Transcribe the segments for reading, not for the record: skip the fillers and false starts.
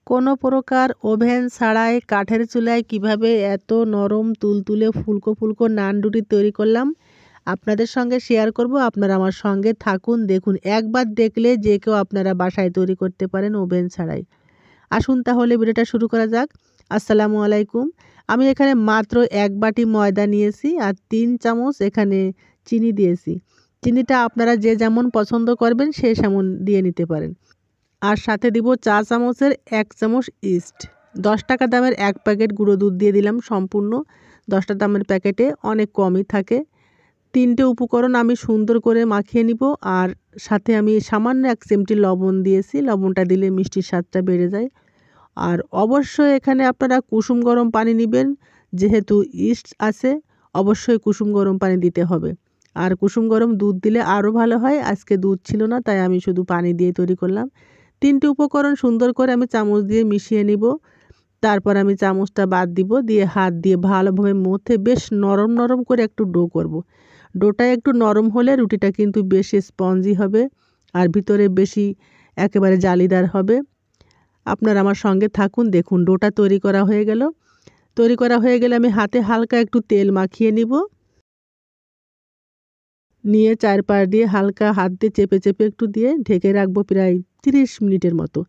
কোনো প্রকার ওভেন ছাড়াই কাঠের চুলায় কিভাবে এত নরম তুলতুলে ফুলকো ফুলকো নান রুটি তৈরি করলাম আপনাদের সঙ্গে শেয়ার করব। আপনারা আমার সঙ্গে থাকুন, দেখুন। একবার দেখলে যে কেউ আপনারা বাসায় তৈরি করতে পারেন ওভেন ছাড়াই। আসুন তাহলে ভিডিওটা শুরু করা যাক। আসসালামু আলাইকুম। আমি এখানে মাত্র 1 বাটি ময়দা নিয়েছি আর 3 চামচ এখানে চিনি দিয়েছি। চিনিটা আপনারা যে যেমন পছন্দ করবেন সে সেমন দিয়ে নিতে পারেন। আর সাথে দিব 4 চামচের 1 চামচ ইস্ট। 10 টাকা দামের 1 প্যাকেট গুঁড়ো দুধ দিয়ে দিলাম। সম্পূর্ণ 10 টাকা দামের প্যাকেটে অনেক কমই থাকে। 3টে উপকরণ আমি সুন্দর করে মাখিয়ে নিব। আর সাথে আমি সামান্য 1 চিমটি লবণ দিয়েছি। লবণটা দিলে মিষ্টির স্বাদটা বেড়ে যায়। আর অবশ্যই এখানে আপনারা কুসুম গরম পানি নেবেন। যেহেতু ইস্ট আছে অবশ্যই কুসুম গরম পানি দিতে হবে। আর কুসুম গরম দুধ দিলে আরও ভালো হয়। আজকে দুধ ছিল না, তাই আমি শুধু পানি দিয়ে তৈরি করলাম। 3টে উপকরণ সুন্দর করে আমি চামচ দিয়ে মিশিয়ে নিব। তারপর আমি চামচটা বাদ দিব, দিয়ে হাত দিয়ে ভালোভাবে মথে বেশ নরম নরম করে একটু ডো করব। ডোটা একটু নরম হলে রুটিটা কিন্তু বেশি স্পঞ্জি হবে আর ভিতরে বেশি একেবারে জালিদার হবে। আপনারা আমার সঙ্গে থাকুন, দেখুন। ডোটা তৈরি করা হয়ে গেল। তৈরি করা হয়ে গেলে আমি হাতে হালকা একটু তেল মাখিয়ে নিব। নিয়ে চারপাশ দিয়ে হালকা হাত দিয়ে চেপে চেপে একটু দিয়ে ঢেকে রাখবো প্রায় 30 মিনিটের মতো।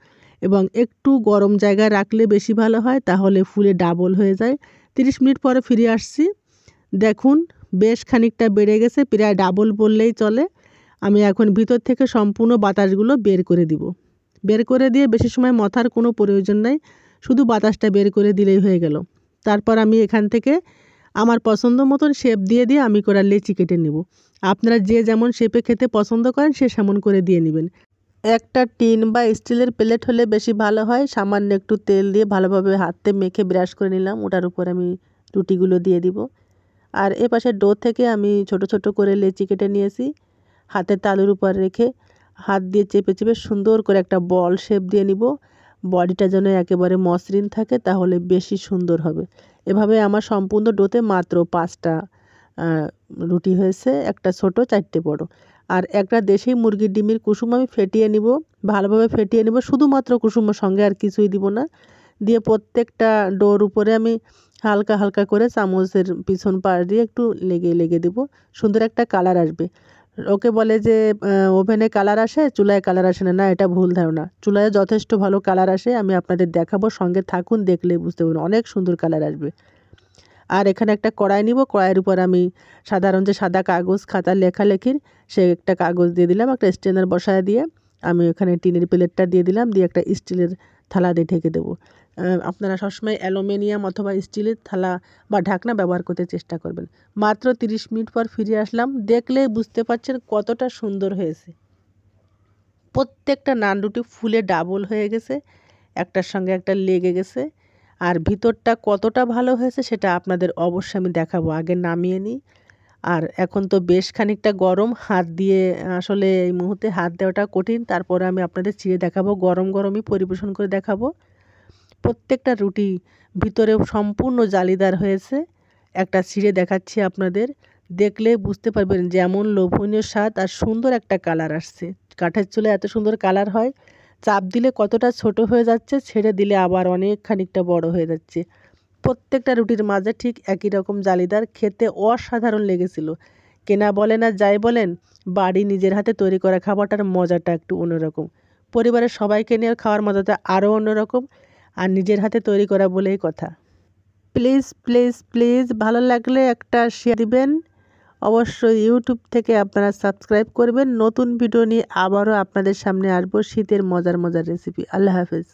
এবং একটু গরম জায়গায় রাখলে বেশি ভালো হয়, তাহলে ফুলে ডাবল হয়ে যায়। 30 মিনিট পরে ফিরে আসছি। দেখুন বেশ খানিকটা বেড়ে গেছে, প্রায় ডাবল বললেই চলে। আমি এখন ভিতর থেকে সম্পূর্ণ বাতাসগুলো বের করে দিব। বের করে দিয়ে বেশি সময় মথার কোনো প্রয়োজন নাই, শুধু বাতাসটা বের করে দিলেই হয়ে গেল। তারপর আমি এখান থেকে আমার পছন্দ মতন শেপ দিয়ে দিয়ে আমি করা লেচি কেটে নেব। আপনারা যে যেমন শেপে খেতে পছন্দ করেন সে সেমন করে দিয়ে নেবেন। একটা টিন বা স্টিলের প্লেট হলে বেশি ভালো হয়। সামান্য একটু তেল দিয়ে ভালোভাবে হাতে মেখে ব্রাশ করে নিলাম। ওটার উপর আমি রুটিগুলো দিয়ে দিব। আর এপাশে ডো থেকে আমি ছোট ছোট করে লেচি কেটে নিয়েছি। হাতের তালুর উপর রেখে হাত দিয়ে চেপে চেপে সুন্দর করে একটা বল শেপ দিয়ে নিব। বডিটা যেন একেবারে মসৃণ থাকে, তাহলে বেশি সুন্দর হবে। এভাবে আমার সম্পূর্ণ ডোতে মাত্র 5টা রুটি হয়েছে, একটা ছোট 4টে বড়। আর একটা দেশি মুরগির ডিমের কুসুম আমি ফেটিয়ে নিব, ভালোভাবে ফেটিয়ে নিব। শুধুমাত্র কুসুমের সঙ্গে আর কিছুই দিব না। দিয়ে প্রত্যেকটা ডোর উপরে আমি হালকা হালকা করে চামচের পিছন পাশ দিয়ে একটু লেগে দেব। সুন্দর একটা কালার আসবে। ওকে বলে যে ওভেনে কালার আসে, চুলায় কালার আসে না। না, এটা ভুল ধারণা। চুলায় যথেষ্ট ভালো কালার আসে। আমি আপনাদের দেখাবো, সঙ্গে থাকুন, দেখলে বুঝতে পারবেন অনেক সুন্দর কালার আসবে। আর এখানে একটা কড়াই নিব। কড়াইয়ের উপর আমি সাধারণ যে সাদা কাগজ খাতা লেখালেখির সে একটা কাগজ দিয়ে দিলাম। একটা স্ট্যান্ডার বসায় দিয়ে আমি ওখানে টিনের প্লেটটা দিয়ে দিলাম। দিয়ে একটা স্টিলের থালা দিয়ে ঢেকে দেবো। আপনারা সবসময় অ্যালুমিনিয়াম অথবা স্টিলের থালা বা ঢাকনা ব্যবহার করতে চেষ্টা করবেন। মাত্র 30 মিনিট পর ফিরে আসলাম। দেখলে বুঝতে পারছেন কতটা সুন্দর হয়েছে। প্রত্যেকটা নান রুটি ফুলে ডাবল হয়ে গেছে, একটার সঙ্গে একটা লেগে গেছে। আর ভিতরটা কতটা ভালো হয়েছে সেটা আপনাদের অবশ্যই আমি দেখাবো। আগে নামিয়ে নিই। আর এখন তো বেশ খানিকটা গরম, হাত দিয়ে আসলে এই মুহূর্তে হাত দেওয়াটা কঠিন। তারপরে আমি আপনাদের ছিঁড়ে দেখাবো, গরম গরমই পরিবেশন করে দেখাবো। প্রত্যেকটা রুটি ভিতরে সম্পূর্ণ জালিদার হয়েছে। একটা ছিঁড়ে দেখাচ্ছি আপনাদের, দেখলে বুঝতে পারবেন যেমন লোভনীয় স্বাদ আর সুন্দর একটা কালার আসছে। কাঠের চুলায় এত সুন্দর কালার হয়। চাপ দিলে কতটা ছোট হয়ে যাচ্ছে, ছেড়ে দিলে আবার অনেক খানিকটা বড় হয়ে যাচ্ছে। প্রত্যেকটা রুটির মাঝে ঠিক একই রকম জালিদার, খেতে অসাধারণ লেগেছিল। কেনা বলেন আর যাই বলেন, বাড়ি নিজের হাতে তৈরি করা খাবারটার মজাটা একটু অন্যরকম। পরিবারের সবাইকে নিয়ে খাওয়ার মজাটা আরও অন্যরকম। আর নিজের হাতে তৈরি করা বলেই কথা। প্লিজ প্লিজ প্লিজ ভালো লাগলে একটা শেয়ার দিবেন। অবশ্যই ইউটিউব থেকে আপনারা সাবস্ক্রাইব করবেন। নতুন ভিডিও নিয়ে আবারও আপনাদের সামনে আসবো শীতের মজার মজার রেসিপি। আল্লাহ হাফেজ।